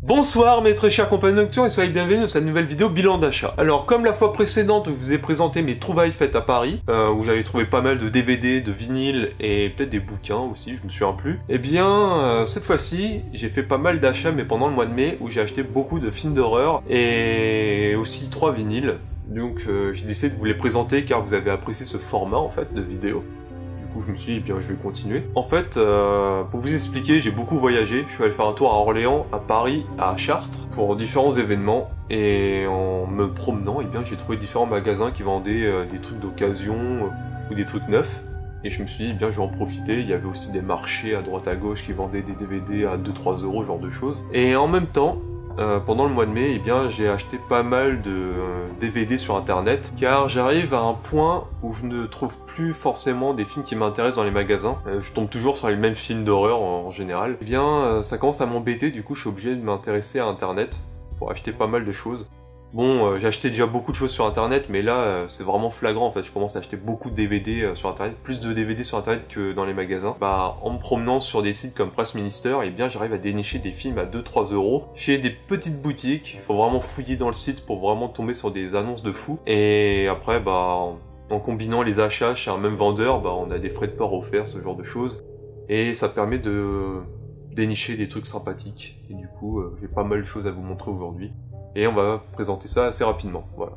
Bonsoir mes très chers compagnons nocturnes et soyez bienvenus dans cette nouvelle vidéo bilan d'achat. Alors comme la fois précédente où je vous ai présenté mes trouvailles faites à Paris, où j'avais trouvé pas mal de DVD, de vinyles et peut-être des bouquins aussi, je me souviens plus, eh bien cette fois-ci j'ai fait pas mal d'achats mais pendant le mois de mai où j'ai acheté beaucoup de films d'horreur et aussi 3 vinyles. Donc j'ai décidé de vous les présenter car vous avez apprécié ce format en fait de vidéo. Du coup je me suis dit, eh bien je vais continuer. En fait, pour vous expliquer, j'ai beaucoup voyagé. Je suis allé faire un tour à Orléans, à Paris, à Chartres, pour différents événements. Et en me promenant, eh bien j'ai trouvé différents magasins qui vendaient des trucs d'occasion ou des trucs neufs. Et je me suis dit, eh bien je vais en profiter. Il y avait aussi des marchés à droite à gauche qui vendaient des DVD à 2-3 euros, ce genre de choses. Et en même temps, pendant le mois de mai, eh bien, j'ai acheté pas mal de DVD sur internet, car j'arrive à un point où je ne trouve plus forcément des films qui m'intéressent dans les magasins. Je tombe toujours sur les mêmes films d'horreur en général. Eh bien, ça commence à m'embêter, du coup je suis obligé de m'intéresser à internet pour acheter pas mal de choses. Bon, j'ai acheté déjà beaucoup de choses sur internet, mais là, c'est vraiment flagrant en fait. Je commence à acheter beaucoup de DVD sur internet, plus de DVD sur internet que dans les magasins. Bah, en me promenant sur des sites comme Press Minister, eh bien, j'arrive à dénicher des films à 2-3 euros chez des petites boutiques. Il faut vraiment fouiller dans le site pour vraiment tomber sur des annonces de fou. Et après, bah, en combinant les achats chez un même vendeur, bah, on a des frais de port offerts, ce genre de choses. Et ça permet de dénicher des trucs sympathiques. Et du coup, j'ai pas mal de choses à vous montrer aujourd'hui. Et on va présenter ça assez rapidement, voilà.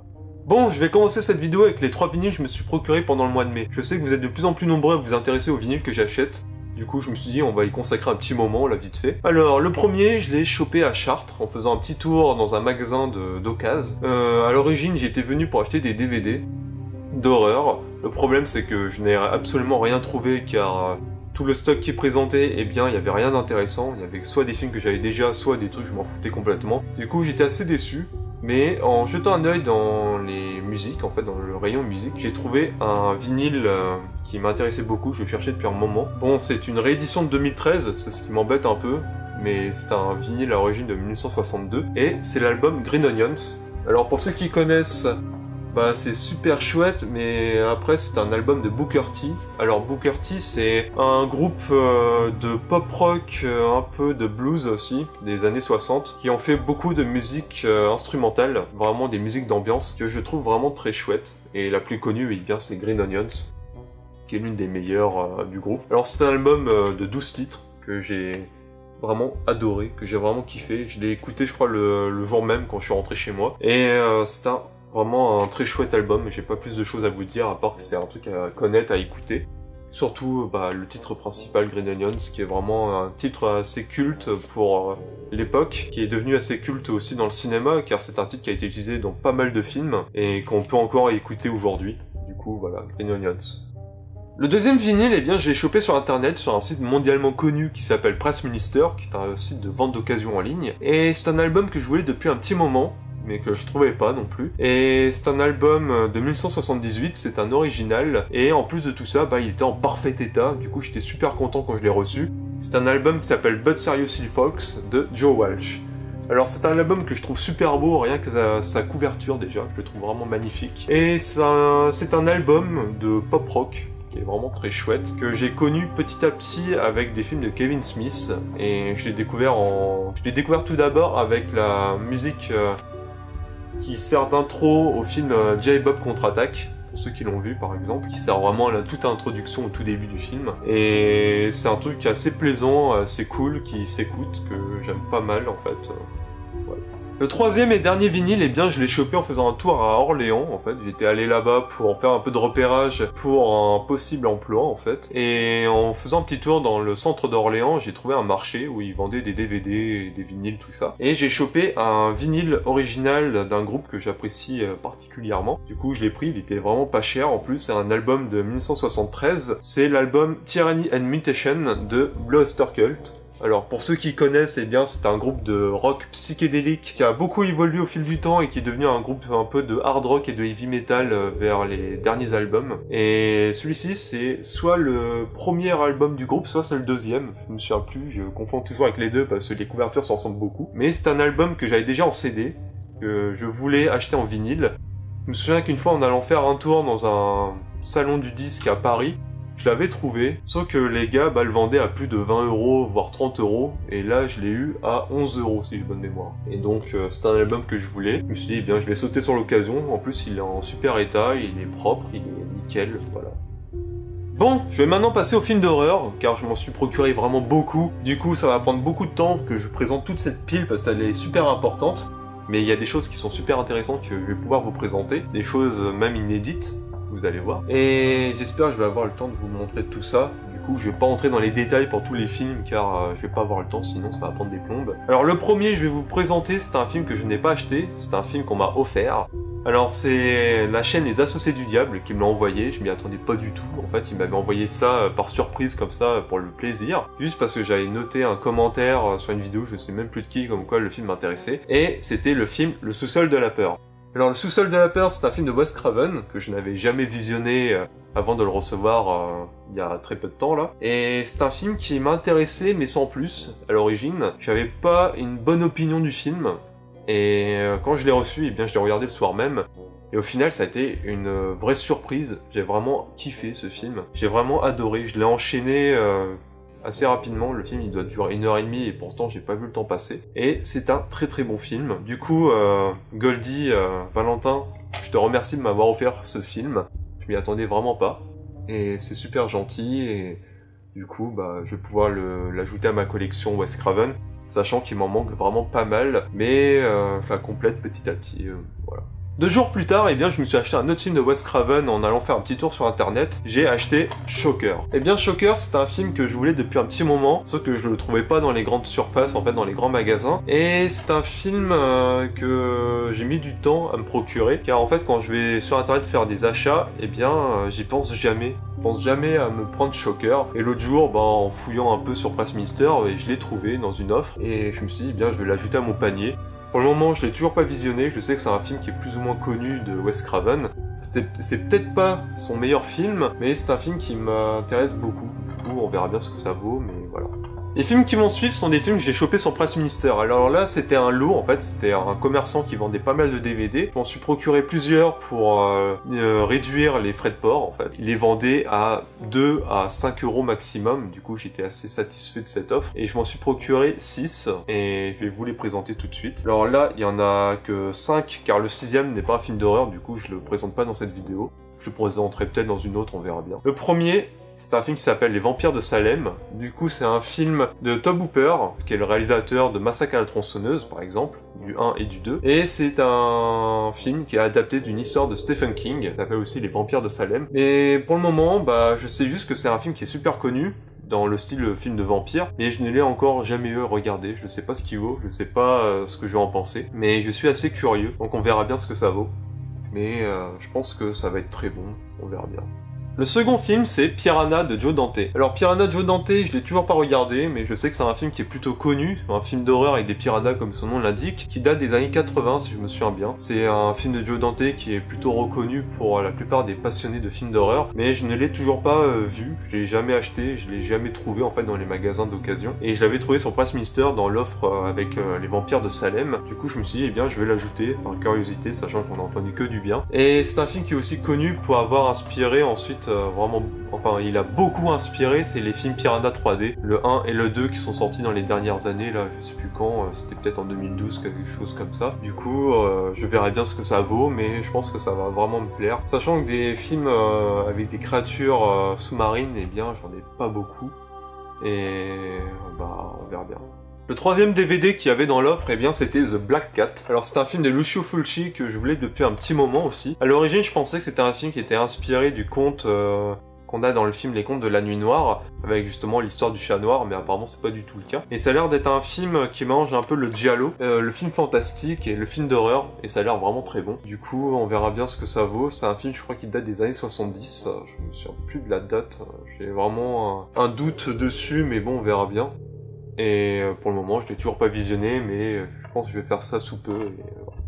Bon, je vais commencer cette vidéo avec les 3 vinyles que je me suis procuré pendant le mois de mai. Je sais que vous êtes de plus en plus nombreux à vous intéresser aux vinyles que j'achète. Du coup, je me suis dit, on va y consacrer un petit moment, là, vite fait. Alors, le premier, je l'ai chopé à Chartres, en faisant un petit tour dans un magasin d'occasion. À l'origine, j'y étais venu pour acheter des DVD d'horreur. Le problème, c'est que je n'ai absolument rien trouvé, car tout le stock qui est présenté, eh bien, il n'y avait rien d'intéressant. Il y avait soit des films que j'avais déjà, soit des trucs que je m'en foutais complètement. Du coup, j'étais assez déçu. Mais en jetant un œil dans les musiques, en fait, dans le rayon musique, j'ai trouvé un vinyle qui m'intéressait beaucoup, je cherchais depuis un moment. Bon, c'est une réédition de 2013, c'est ce qui m'embête un peu, mais c'est un vinyle à l'origine de 1962, et c'est l'album Green Onions. Alors pour ceux qui connaissent, bah c'est super chouette, mais après c'est un album de Booker T. Alors Booker T c'est un groupe de pop rock, un peu de blues aussi, des années 60, qui ont fait beaucoup de musique instrumentale, vraiment des musiques d'ambiance, que je trouve vraiment très chouette. Et la plus connue, eh bien c'est Green Onions, qui est l'une des meilleures du groupe. Alors c'est un album de 12 titres, que j'ai vraiment adoré, que j'ai vraiment kiffé. Je l'ai écouté je crois le jour même quand je suis rentré chez moi. Et c'est vraiment un très chouette album, j'ai pas plus de choses à vous dire à part que c'est un truc à connaître, à écouter. Surtout bah, le titre principal, Green Onions, qui est vraiment un titre assez culte pour l'époque, qui est devenu assez culte aussi dans le cinéma, car c'est un titre qui a été utilisé dans pas mal de films, et qu'on peut encore écouter aujourd'hui. Du coup, voilà, Green Onions. Le deuxième vinyle, eh bien, je l'ai chopé sur internet, sur un site mondialement connu qui s'appelle Press Minister, qui est un site de vente d'occasion en ligne, et c'est un album que je voulais depuis un petit moment, mais que je trouvais pas non plus. Et c'est un album de 1978, c'est un original, et en plus de tout ça, bah, il était en parfait état, du coup j'étais super content quand je l'ai reçu. C'est un album qui s'appelle But Seriously Folks de Joe Walsh. Alors c'est un album que je trouve super beau, rien que sa couverture déjà, je le trouve vraiment magnifique. Et c'est un album de pop rock, qui est vraiment très chouette, que j'ai connu petit à petit avec des films de Kevin Smith, et je l'ai découvert tout d'abord avec la musique qui sert d'intro au film J-Bob Contre-Attaque, pour ceux qui l'ont vu par exemple, qui sert vraiment à toute introduction au tout début du film. Et c'est un truc assez plaisant, assez cool, qui s'écoute, que j'aime pas mal en fait. Voilà. Le troisième et dernier vinyle, eh bien je l'ai chopé en faisant un tour à Orléans en fait. J'étais allé là-bas pour en faire un peu de repérage pour un possible emploi en fait. Et en faisant un petit tour dans le centre d'Orléans, j'ai trouvé un marché où ils vendaient des DVD, des vinyles, tout ça. Et j'ai chopé un vinyle original d'un groupe que j'apprécie particulièrement. Du coup je l'ai pris, il était vraiment pas cher. En plus c'est un album de 1973. C'est l'album Tyranny and Mutation de Blue Oyster Cult. Alors pour ceux qui connaissent, eh bien c'est un groupe de rock psychédélique qui a beaucoup évolué au fil du temps et qui est devenu un groupe un peu de hard rock et de heavy metal vers les derniers albums. Et celui-ci c'est soit le premier album du groupe, soit c'est le deuxième, je me souviens plus, je confonds toujours avec les deux parce que les couvertures s'en ressemblent beaucoup. Mais c'est un album que j'avais déjà en CD, que je voulais acheter en vinyle. Je me souviens qu'une fois en allant faire un tour dans un salon du disque à Paris, Je l'avais trouvé, sauf que les gars le vendaient à plus de 20 €, voire 30 €, et là je l'ai eu à 11 € si j'ai bonne mémoire. Et donc c'est un album que je voulais. Je me suis dit, eh bien je vais sauter sur l'occasion. En plus il est en super état, il est propre, il est nickel, voilà. Bon, je vais maintenant passer au film d'horreur, car je m'en suis procuré vraiment beaucoup. Du coup, ça va prendre beaucoup de temps que je présente toute cette pile, parce qu'elle est super importante. Mais il y a des choses qui sont super intéressantes que je vais pouvoir vous présenter, des choses même inédites, vous allez voir. Et j'espère que je vais avoir le temps de vous montrer tout ça. Du coup, je vais pas entrer dans les détails pour tous les films, car je vais pas avoir le temps, sinon ça va prendre des plombes. Alors le premier, je vais vous présenter, c'est un film que je n'ai pas acheté, c'est un film qu'on m'a offert. Alors c'est la chaîne Les Associés du Diable qui me l'a envoyé, je m'y attendais pas du tout. En fait, ils m'avaient envoyé ça par surprise comme ça pour le plaisir, juste parce que j'avais noté un commentaire sur une vidéo, je sais même plus de qui, comme quoi le film m'intéressait. Et c'était le film Le Sous-sol de la peur. Alors Le Sous-sol de la peur, c'est un film de Wes Craven que je n'avais jamais visionné avant de le recevoir il y a très peu de temps là. Et c'est un film qui m'intéressait mais sans plus à l'origine. J'avais pas une bonne opinion du film. Et quand je l'ai reçu, eh bien je l'ai regardé le soir même. Et au final, ça a été une vraie surprise. J'ai vraiment kiffé ce film. J'ai vraiment adoré. Je l'ai enchaîné assez rapidement. Le film, il doit durer 1h30 et pourtant, j'ai pas vu le temps passer. Et c'est un très très bon film. Du coup, Goldie, Valentin, je te remercie de m'avoir offert ce film. Je m'y attendais vraiment pas. Et c'est super gentil. Et du coup, bah, je vais pouvoir l'ajouter à ma collection Wes Craven. Sachant qu'il m'en manque vraiment pas mal, mais je la complète petit à petit, voilà. 2 jours plus tard, eh bien, je me suis acheté un autre film de Wes Craven en allant faire un petit tour sur internet. J'ai acheté Shocker. Eh bien, Shocker, c'est un film que je voulais depuis un petit moment, sauf que je le trouvais pas dans les grandes surfaces, en fait, dans les grands magasins. Et c'est un film que j'ai mis du temps à me procurer, car en fait, quand je vais sur internet faire des achats, eh bien, j'y pense jamais. Je pense jamais à me prendre Shocker. Et l'autre jour, bah, en fouillant un peu sur Pressminster, je l'ai trouvé dans une offre, et je me suis dit, eh bien, je vais l'ajouter à mon panier. Pour le moment, je l'ai toujours pas visionné, je sais que c'est un film qui est plus ou moins connu de Wes Craven. C'est peut-être pas son meilleur film, mais c'est un film qui m'intéresse beaucoup. Du coup, on verra bien ce que ça vaut, mais voilà. Les films qui vont suivre sont des films que j'ai chopés sur Pressminster. Alors là, c'était un lot, en fait, c'était un commerçant qui vendait pas mal de DVD. Je m'en suis procuré plusieurs pour réduire les frais de port, en fait. Il les vendait à 2 à 5 € maximum, du coup j'étais assez satisfait de cette offre. Et je m'en suis procuré 6, et je vais vous les présenter tout de suite. Alors là, il y en a que 5, car le 6e n'est pas un film d'horreur, du coup je le présente pas dans cette vidéo. Je le présenterai peut-être dans une autre, on verra bien. Le premier, c'est un film qui s'appelle Les Vampires de Salem. Du coup, c'est un film de Tobe Hooper, qui est le réalisateur de Massacre à la tronçonneuse, par exemple, du 1 et du 2. Et c'est un film qui est adapté d'une histoire de Stephen King, qui s'appelle aussi Les Vampires de Salem. Et pour le moment, bah, je sais juste que c'est un film qui est super connu, dans le style film de vampire, et je ne l'ai encore jamais regardé. Je sais pas ce qu'il vaut, je sais pas ce que je vais en penser, mais je suis assez curieux, donc on verra bien ce que ça vaut. Mais je pense que ça va être très bon, on verra bien. Le second film, c'est Piranha de Joe Dante. Alors Piranha de Joe Dante, je l'ai toujours pas regardé, mais je sais que c'est un film qui est plutôt connu, un film d'horreur avec des piranhas comme son nom l'indique, qui date des années 80 si je me souviens bien. C'est un film de Joe Dante qui est plutôt reconnu pour la plupart des passionnés de films d'horreur, mais je ne l'ai toujours pas vu, je l'ai jamais acheté, je l'ai jamais trouvé en fait dans les magasins d'occasion, et je l'avais trouvé sur Pressminster dans l'offre avec les Vampires de Salem. Du coup je me suis dit, eh bien je vais l'ajouter par curiosité, sachant que j'en ai entendu que du bien. Et c'est un film qui est aussi connu pour avoir inspiré ensuite vraiment, enfin il a beaucoup inspiré, c'est les films Piranha 3D, le 1 et le 2 qui sont sortis dans les dernières années, là je sais plus quand, c'était peut-être en 2012, quelque chose comme ça. Du coup je verrai bien ce que ça vaut, mais je pense que ça va vraiment me plaire. Sachant que des films avec des créatures sous-marines, eh bien j'en ai pas beaucoup, et bah on verra bien. Le troisième DVD qu'il y avait dans l'offre, eh bien c'était The Black Cat. Alors c'est un film de Lucio Fulci que je voulais depuis un petit moment aussi. À l'origine je pensais que c'était un film qui était inspiré du conte qu'on a dans le film Les Contes de la Nuit Noire, avec justement l'histoire du chat noir, mais apparemment c'est pas du tout le cas. Et ça a l'air d'être un film qui mélange un peu le giallo, le film fantastique et le film d'horreur, et ça a l'air vraiment très bon. Du coup on verra bien ce que ça vaut. C'est un film je crois qui date des années 70, je me souviens plus de la date, j'ai vraiment un doute dessus, mais bon on verra bien. Et pour le moment, je l'ai toujours pas visionné, mais je pense que je vais faire ça sous peu. Et voilà.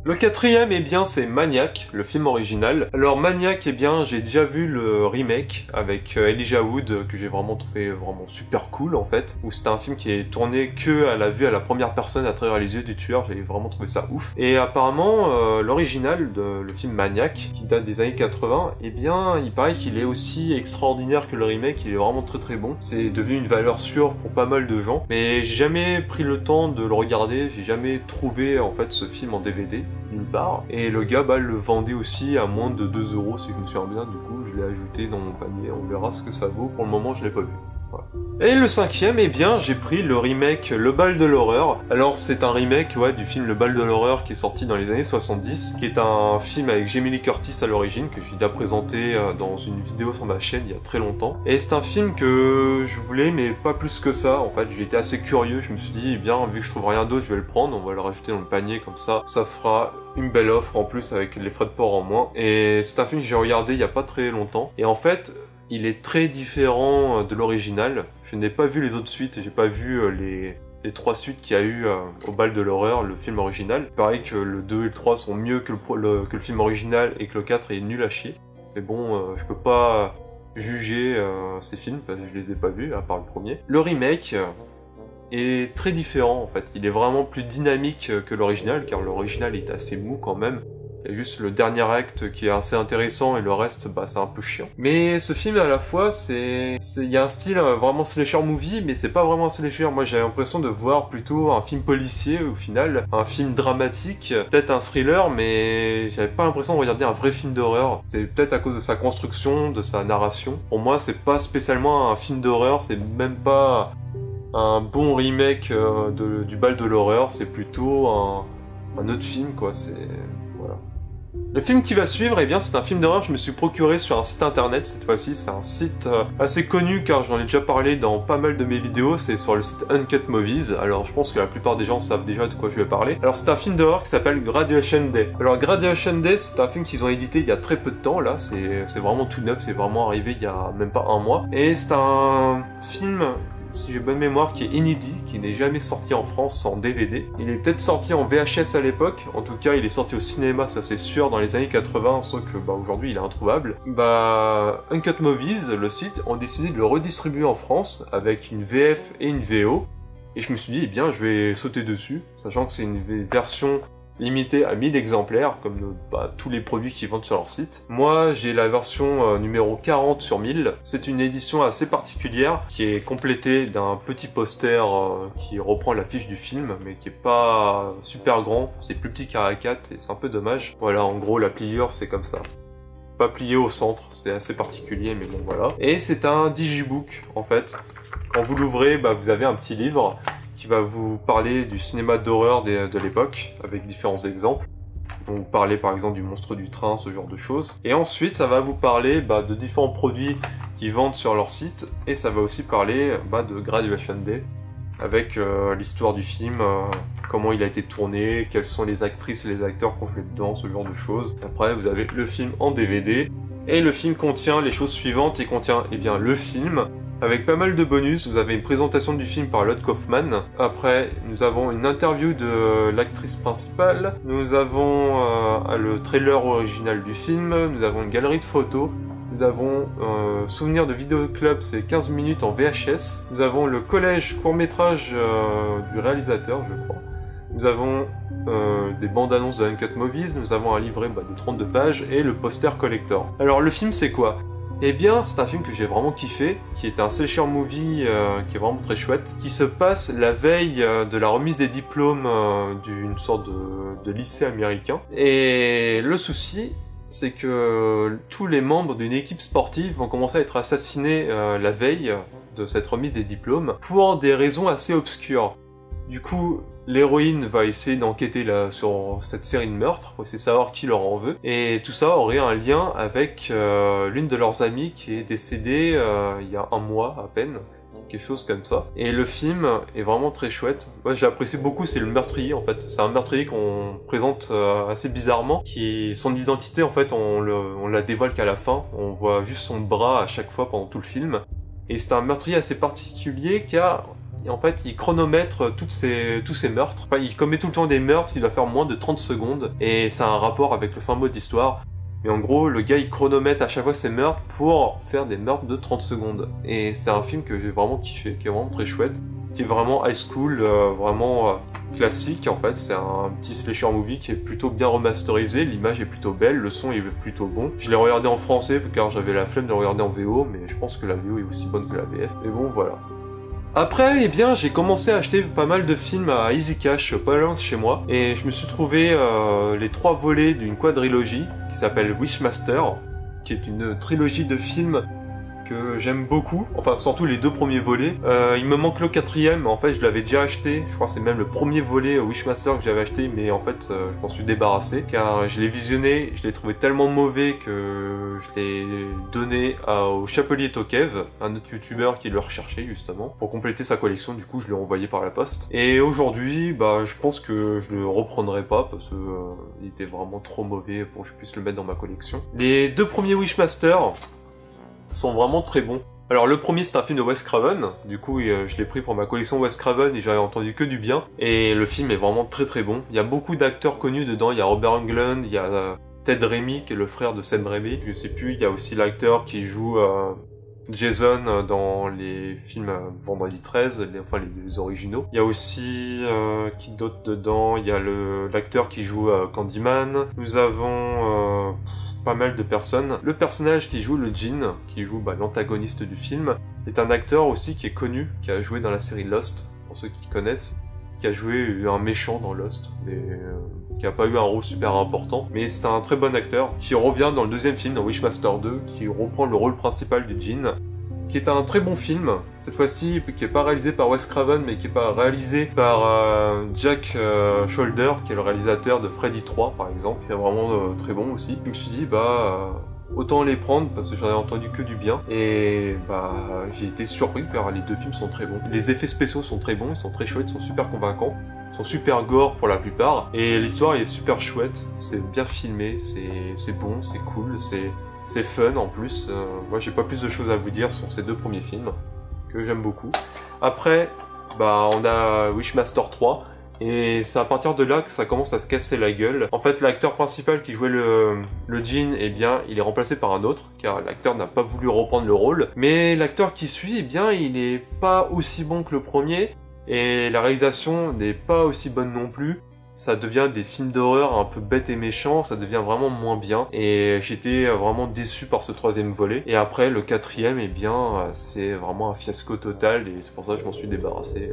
Le quatrième, eh bien, c'est Maniac, le film original. Alors Maniac, eh bien, j'ai déjà vu le remake avec Elijah Wood, que j'ai vraiment trouvé vraiment super cool en fait, où c'était un film qui est tourné que à la vue à la première personne à travers les yeux du tueur, j'ai vraiment trouvé ça ouf. Et apparemment, l'original de le film Maniac, qui date des années 80, eh bien, il paraît qu'il est aussi extraordinaire que le remake, il est vraiment très très bon. C'est devenu une valeur sûre pour pas mal de gens, mais j'ai jamais pris le temps de le regarder, j'ai jamais trouvé en fait ce film en DVD. D'une part, et le gars le vendait aussi à moins de 2 € si je me souviens bien, du coup je l'ai ajouté dans mon panier, on verra ce que ça vaut, pour le moment je l'ai pas vu. Voilà. Et le cinquième, eh bien, j'ai pris le remake Le Bal de l'horreur. Alors c'est un remake du film Le Bal de l'horreur qui est sorti dans les années 70, qui est un film avec Jamie Lee Curtis à l'origine, que j'ai déjà présenté dans une vidéo sur ma chaîne il y a très longtemps. Et c'est un film que je voulais, mais pas plus que ça, en fait. J'ai été assez curieux, je me suis dit, eh bien, vu que je trouve rien d'autre, je vais le prendre, on va le rajouter dans le panier, comme ça fera une belle offre en plus avec les frais de port en moins. Et c'est un film que j'ai regardé il y a pas très longtemps. Et en fait, il est très différent de l'original. Je n'ai pas vu les autres suites, j'ai pas vu les 3 suites qu'il y a eu au Bal de l'horreur, le film original. Il paraît que le 2 et le 3 sont mieux que le film original et que le 4 est nul à chier. Mais bon, je peux pas juger ces films parce que je les ai pas vus, à part le premier. Le remake est très différent en fait. Il est vraiment plus dynamique que l'original, car l'original est assez mou quand même. Il y a juste le dernier acte qui est assez intéressant et le reste, c'est un peu chiant. Mais ce film, à la fois, il y a un style vraiment slasher movie, mais c'est pas vraiment un slasher. Moi, j'ai l'impression de voir plutôt un film policier, au final. Un film dramatique, peut-être un thriller, mais j'avais pas l'impression de regarder un vrai film d'horreur. C'est peut-être à cause de sa construction, de sa narration. Pour moi, c'est pas spécialement un film d'horreur, c'est même pas un bon remake du Bal de l'horreur, c'est plutôt un autre film, quoi. Voilà. Le film qui va suivre, eh bien, c'est un film d'horreur que je me suis procuré sur un site internet cette fois-ci. C'est un site assez connu car j'en ai déjà parlé dans pas mal de mes vidéos. C'est sur le site Uncut Movies. Alors, je pense que la plupart des gens savent déjà de quoi je vais parler. Alors, c'est un film d'horreur qui s'appelle Graduation Day. Alors, Graduation Day, c'est un film qu'ils ont édité il y a très peu de temps. Là, c'est vraiment tout neuf. C'est vraiment arrivé il y a même pas un mois. Et c'est un film, si j'ai bonne mémoire, qui est inédit, qui n'est jamais sorti en France en DVD. Il est peut-être sorti en VHS à l'époque, en tout cas il est sorti au cinéma, ça c'est sûr, dans les années 80, sauf que aujourd'hui il est introuvable. Uncut Movies, le site, ont décidé de le redistribuer en France, avec une VF et une VO, et je me suis dit, eh bien je vais sauter dessus, sachant que c'est une version limité à 1000 exemplaires, comme tous les produits qu'ils vendent sur leur site. Moi, j'ai la version numéro 40 sur 1000. C'est une édition assez particulière, qui est complétée d'un petit poster qui reprend l'affiche du film, mais qui est pas super grand. C'est plus petit qu'un A4 et c'est un peu dommage. Voilà, en gros, la pliure, c'est comme ça. Pas plié au centre, c'est assez particulier, mais bon, voilà. Et c'est un digibook, en fait. Quand vous l'ouvrez, vous avez un petit livre qui va vous parler du cinéma d'horreur de l'époque, avec différents exemples. Donc parler par exemple du monstre du train, ce genre de choses. Et ensuite, ça va vous parler de différents produits qu'ils vendent sur leur site, et ça va aussi parler de Graduation Day, avec l'histoire du film, comment il a été tourné, quelles sont les actrices et les acteurs qui ont joué dedans, ce genre de choses. Après, vous avez le film en DVD, et le film contient les choses suivantes. Il contient le film, avec pas mal de bonus. Vous avez une présentation du film par Lloyd Kaufman. Après, nous avons une interview de l'actrice principale. Nous avons le trailer original du film. Nous avons une galerie de photos. Nous avons souvenir de vidéoclub, c'est 15 minutes en VHS. Nous avons le collège court-métrage du réalisateur, je crois. Nous avons des bandes annonces de Uncut Movies. Nous avons un livret de 32 pages et le poster collector. Alors, le film, c'est quoi ? Eh bien, c'est un film que j'ai vraiment kiffé, qui est un slasher movie qui est vraiment très chouette, qui se passe la veille de la remise des diplômes d'une sorte de lycée américain. Et le souci, c'est que tous les membres d'une équipe sportive vont commencer à être assassinés la veille de cette remise des diplômes, pour des raisons assez obscures. Du coup, l'héroïne va essayer d'enquêter sur cette série de meurtres, pour essayer de savoir qui leur en veut. Et tout ça aurait un lien avec l'une de leurs amies qui est décédée il y a un mois à peine. Quelque chose comme ça. Et le film est vraiment très chouette. Moi j'ai apprécié beaucoup, c'est le meurtrier en fait. C'est un meurtrier qu'on présente assez bizarrement, son identité en fait on la dévoile qu'à la fin. On voit juste son bras à chaque fois pendant tout le film. Et c'est un meurtrier assez particulier car Et en fait, il chronomètre tous ces meurtres. Enfin, il commet tout le temps des meurtres, il doit faire moins de 30 secondes. Et ça a un rapport avec le fin mot de l'histoire. Mais en gros, le gars, il chronomètre à chaque fois ses meurtres pour faire des meurtres de 30 secondes. Et c'était un film que j'ai vraiment kiffé, qui est vraiment très chouette. Qui est vraiment high school, vraiment classique en fait. C'est un petit slasher movie qui est plutôt bien remasterisé, l'image est plutôt belle, le son est plutôt bon. Je l'ai regardé en français car j'avais la flemme de le regarder en VO, mais je pense que la VO est aussi bonne que la VF. Mais bon, voilà. Après, eh bien, j'ai commencé à acheter pas mal de films à Easy Cash, pas loin de chez moi, et je me suis trouvé les 3 volets d'une quadrilogie qui s'appelle Wishmaster, qui est une trilogie de films que j'aime beaucoup, enfin surtout les 2 premiers volets. Il me manque le 4e, en fait je l'avais déjà acheté, je crois que c'est même le premier volet Wishmaster que j'avais acheté, mais en fait je m'en suis débarrassé, car je l'ai visionné, je l'ai trouvé tellement mauvais que je l'ai donné au Chapelier Tokev, un autre youtubeur qui le recherchait justement, pour compléter sa collection. Du coup je l'ai envoyé par la poste. Et aujourd'hui, bah je pense que je le reprendrai pas, parce que il était vraiment trop mauvais pour que je puisse le mettre dans ma collection. Les 2 premiers Wishmaster sont vraiment très bons. Alors le premier c'est un film de Wes Craven, du coup je l'ai pris pour ma collection Wes Craven et j'avais entendu que du bien. Et le film est vraiment très très bon. Il y a beaucoup d'acteurs connus dedans, il y a Robert Englund, il y a Ted Raimi qui est le frère de Sam Raimi, je sais plus, il y a aussi l'acteur qui joue Jason dans les films Vendredi 13, enfin les originaux. Il y a aussi qui d'autre dedans, il y a l'acteur qui joue Candyman. Nous avons pas mal de personnes. Le personnage qui joue le Djinn, qui joue l'antagoniste du film, est un acteur aussi qui est connu, qui a joué dans la série Lost, pour ceux qui connaissent, qui a joué un méchant dans Lost, mais qui a pas eu un rôle super important, mais c'est un très bon acteur, qui revient dans le 2e film, dans Wishmaster 2, qui reprend le rôle principal du Djinn, qui est un très bon film, cette fois-ci, qui est pas réalisé par Wes Craven, mais qui est pas réalisé par Jack Sholder, qui est le réalisateur de Freddy 3, par exemple, qui est vraiment très bon aussi. Je me suis dit, autant les prendre, parce que j'en ai entendu que du bien, et j'ai été surpris, car les 2 films sont très bons. Les effets spéciaux sont très bons, ils sont très chouettes, ils sont super convaincants, ils sont super gore pour la plupart, et l'histoire est super chouette, c'est bien filmé, c'est bon, c'est cool, c'est fun en plus. Moi j'ai pas plus de choses à vous dire sur ces 2 premiers films, que j'aime beaucoup. Après, on a Wishmaster 3, et c'est à partir de là que ça commence à se casser la gueule. En fait, l'acteur principal qui jouait le Djinn, eh bien, il est remplacé par un autre, car l'acteur n'a pas voulu reprendre le rôle. Mais l'acteur qui suit, eh bien, il est pas aussi bon que le premier, et la réalisation n'est pas aussi bonne non plus. Ça devient des films d'horreur un peu bêtes et méchants, ça devient vraiment moins bien. Et j'étais vraiment déçu par ce 3e volet. Et après, le 4e, eh bien, c'est vraiment un fiasco total, et c'est pour ça que je m'en suis débarrassé.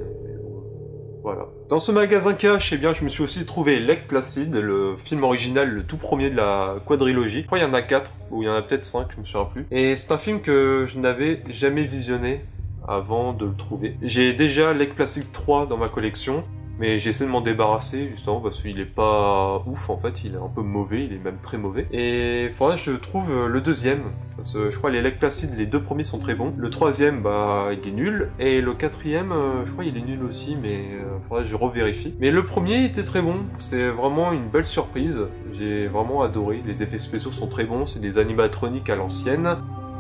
Voilà. Dans ce magasin cash, eh bien, je me suis aussi trouvé Lake Placid, le film original, le tout premier de la quadrilogie. Je crois qu'il y en a 4, ou il y en a peut-être 5, je me souviens plus. Et c'est un film que je n'avais jamais visionné avant de le trouver. J'ai déjà Lake Placid 3 dans ma collection, mais j'ai essayé de m'en débarrasser justement parce qu'il est pas ouf en fait, il est un peu mauvais, il est même très mauvais. Et faudrait que je trouve le 2e, parce que je crois les Lake Placid, les 2 premiers sont très bons. Le 3e, il est nul, et le 4e, je crois il est nul aussi, mais faudrait que je revérifie. Mais le premier était très bon, c'est vraiment une belle surprise, j'ai vraiment adoré, les effets spéciaux sont très bons, c'est des animatroniques à l'ancienne,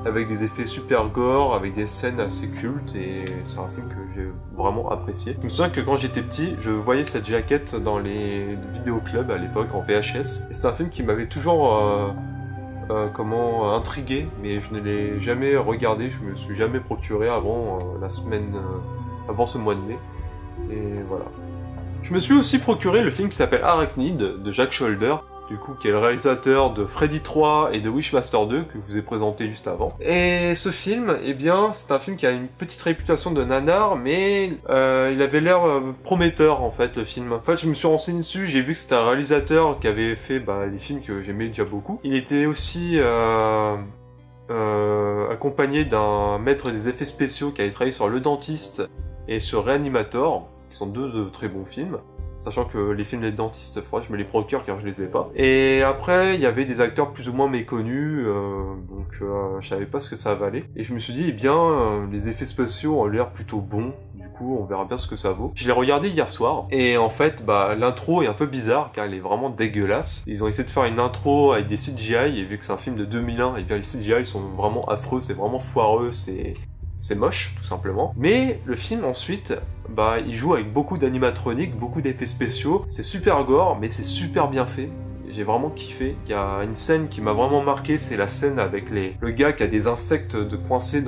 avec des effets super gore, avec des scènes assez cultes, et c'est un film que j'ai vraiment apprécié. Je me souviens que quand j'étais petit, je voyais cette jaquette dans les vidéoclubs à l'époque, en VHS, et c'est un film qui m'avait toujours intrigué, mais je ne l'ai jamais regardé, je me suis jamais procuré avant avant ce mois de mai, et voilà. Je me suis aussi procuré le film qui s'appelle Arachnid, de Jack Sholder, du coup, qui est le réalisateur de Freddy 3 et de Wishmaster 2, que je vous ai présenté juste avant. Et ce film, eh bien, c'est un film qui a une petite réputation de nanar, mais il avait l'air prometteur, en fait, le film. En fait, je me suis renseigné dessus, j'ai vu que c'était un réalisateur qui avait fait les films que j'aimais déjà beaucoup. Il était aussi accompagné d'un maître des effets spéciaux qui avait travaillé sur Le Dentiste et sur Reanimator, qui sont 2 très bons films. Sachant que les films des dentistes, je me les procure car je les ai pas. Et après, il y avait des acteurs plus ou moins méconnus, donc je savais pas ce que ça valait. Et je me suis dit, eh bien, les effets spéciaux ont l'air plutôt bons, du coup, on verra bien ce que ça vaut. Je l'ai regardé hier soir, et en fait, l'intro est un peu bizarre, car elle est vraiment dégueulasse. Ils ont essayé de faire une intro avec des CGI, et vu que c'est un film de 2001, et bien les CGI sont vraiment affreux, c'est vraiment foireux, c'est c'est moche, tout simplement. Mais le film, ensuite, bah, il joue avec beaucoup d'animatroniques, beaucoup d'effets spéciaux. C'est super gore, mais c'est super bien fait. J'ai vraiment kiffé. Il y a une scène qui m'a vraiment marqué, c'est la scène avec le gars qui a des insectes coincés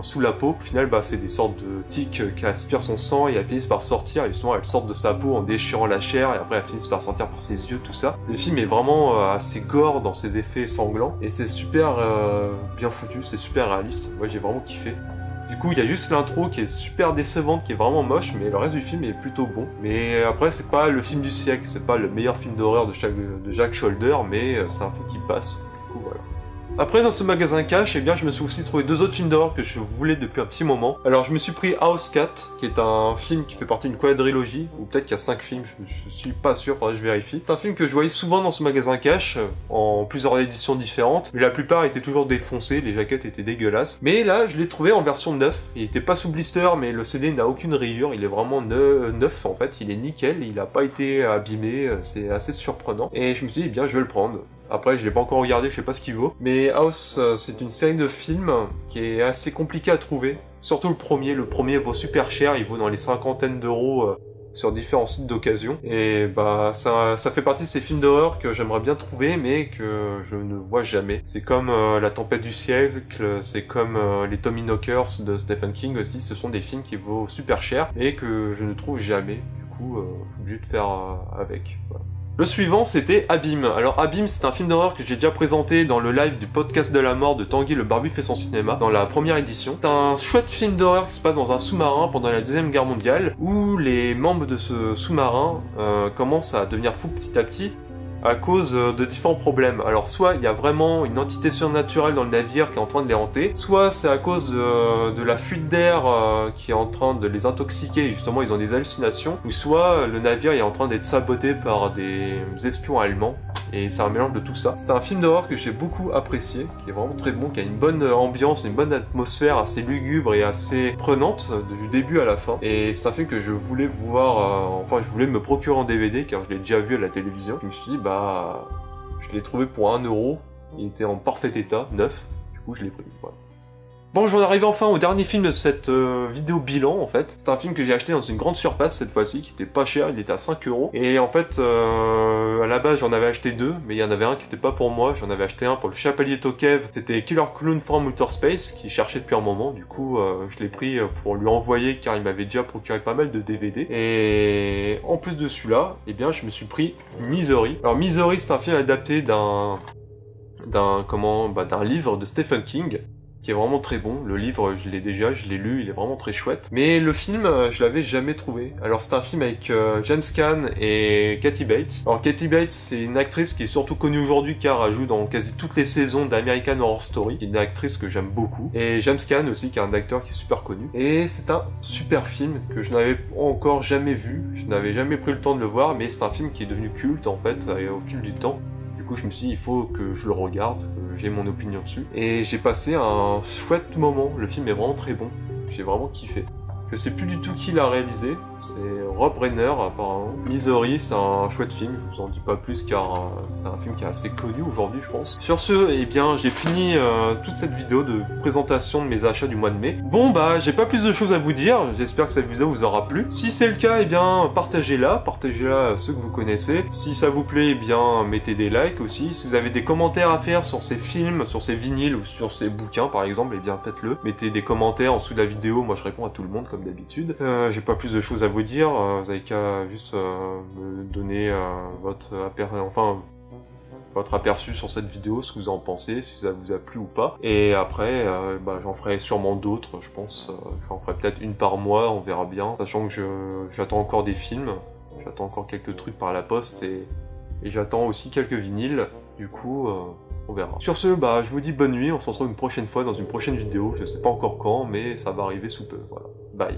sous la peau. Au final, bah, c'est des sortes de tiques qui aspirent son sang et elles finissent par sortir. Et justement, elles sortent de sa peau en déchirant la chair et après elles finissent par sortir par ses yeux, tout ça. Le film est vraiment assez gore dans ses effets sanglants et c'est super bien foutu, c'est super réaliste. Moi, j'ai vraiment kiffé. Du coup, il y a juste l'intro qui est super décevante, qui est vraiment moche, mais le reste du film est plutôt bon. Mais après, c'est pas le film du siècle, c'est pas le meilleur film d'horreur de Jack Sholder, mais c'est un film qui passe. Du coup, voilà. Après, dans ce magasin cash, eh bien, je me suis aussi trouvé 2 autres films d'horreur que je voulais depuis un petit moment. Alors, je me suis pris House Cat, qui est un film qui fait partie d'une quadrilogie, ou peut-être qu'il y a 5 films, je suis pas sûr, faudrait que je vérifie. C'est un film que je voyais souvent dans ce magasin cash, en plusieurs éditions différentes, mais la plupart étaient toujours défoncés, les jaquettes étaient dégueulasses. Mais là, je l'ai trouvé en version neuf. Il était pas sous blister, mais le CD n'a aucune rayure, il est vraiment neuf en fait, il est nickel, il a pas été abîmé, c'est assez surprenant. Et je me suis dit, eh bien, je vais le prendre. Après, je l'ai pas encore regardé, je sais pas ce qu'il vaut. Mais House, c'est une série de films qui est assez compliquée à trouver. Surtout le premier. Le premier vaut super cher, il vaut dans les cinquantaines d'euros sur différents sites d'occasion. Et bah, ça fait partie de ces films d'horreur que j'aimerais bien trouver, mais que je ne vois jamais. C'est comme La Tempête du siècle, c'est comme les Tommyknockers de Stephen King aussi. Ce sont des films qui vaut super cher, et que je ne trouve jamais. Du coup, je suis obligé de faire avec. Voilà. Le suivant, c'était Abîme. Alors Abîme, c'est un film d'horreur que j'ai déjà présenté dans le live du podcast de la mort de Tanguy le Barbu fait son cinéma, dans la première édition. C'est un chouette film d'horreur qui se passe dans un sous-marin pendant la Deuxième Guerre mondiale, où les membres de ce sous-marin commencent à devenir fous petit à petit, à cause de différents problèmes. Alors soit il y a vraiment une entité surnaturelle dans le navire qui est en train de les hanter, soit c'est à cause de la fuite d'air qui est en train de les intoxiquer, et justement ils ont des hallucinations, ou soit le navire est en train d'être saboté par des espions allemands, et c'est un mélange de tout ça. C'est un film d'horreur que j'ai beaucoup apprécié, qui est vraiment très bon, qui a une bonne ambiance, une bonne atmosphère assez lugubre et assez prenante du début à la fin, et c'est un film que je voulais voir, enfin je voulais me procurer en DVD car je l'ai déjà vu à la télévision. Je me suis dit, bah je l'ai trouvé pour 1 euro, il était en parfait état, neuf, du coup je l'ai pris, voilà. Bon, j'en arrive enfin au dernier film de cette vidéo bilan, en fait. C'est un film que j'ai acheté dans une grande surface, cette fois-ci, qui était pas cher, il était à 5 euros. Et en fait, à la base, j'en avais acheté 2, mais il y en avait un qui était pas pour moi. J'en avais acheté un pour le Chapelier Tokev, c'était Killer Clown from Outer Space, qui cherchait depuis un moment. Du coup, je l'ai pris pour lui envoyer, car il m'avait déjà procuré pas mal de DVD. Et en plus de celui-là, eh bien, je me suis pris Misery. Alors, Misery, c'est un film adapté d'un livre de Stephen King, qui est vraiment très bon. Le livre, je l'ai lu, il est vraiment très chouette. Mais le film, je l'avais jamais trouvé. Alors c'est un film avec James Caan et Kathy Bates. Alors Kathy Bates, c'est une actrice qui est surtout connue aujourd'hui car elle joue dans quasi toutes les saisons d'American Horror Story. C'est une actrice que j'aime beaucoup. Et James Caan aussi, qui est un acteur qui est super connu. Et c'est un super film que je n'avais encore jamais vu. Je n'avais jamais pris le temps de le voir, mais c'est un film qui est devenu culte en fait au fil du temps. Du coup, je me suis dit, il faut que je le regarde, que j'ai mon opinion dessus. Et j'ai passé un chouette moment. Le film est vraiment très bon. J'ai vraiment kiffé. Je sais plus du tout qui l'a réalisé. C'est Rob Reiner, apparemment. Misery, c'est un chouette film. Je vous en dis pas plus car c'est un film qui est assez connu aujourd'hui, je pense. Sur ce, eh bien, j'ai fini toute cette vidéo de présentation de mes achats du mois de mai. Bon, bah, j'ai pas plus de choses à vous dire. J'espère que cette vidéo vous aura plu. Si c'est le cas, eh bien, partagez-la. Partagez-la à ceux que vous connaissez. Si ça vous plaît, eh bien, mettez des likes aussi. Si vous avez des commentaires à faire sur ces films, sur ces vinyles ou sur ces bouquins, par exemple, eh bien, faites-le. Mettez des commentaires en dessous de la vidéo. Moi, je réponds à tout le monde, comme d'habitude. J'ai pas plus de choses à vous dire. Vous avez qu'à juste me donner votre aperçu sur cette vidéo, ce que vous en pensez, si ça vous a plu ou pas. Et après, j'en ferai sûrement d'autres, je pense. J'en ferai peut-être une par mois, on verra bien. Sachant que j'attends encore des films, j'attends encore quelques trucs par la poste et j'attends aussi quelques vinyles. Du coup, on verra. Sur ce, je vous dis bonne nuit, on se retrouve une prochaine fois dans une prochaine vidéo. Je sais pas encore quand, mais ça va arriver sous peu. Voilà. Bye.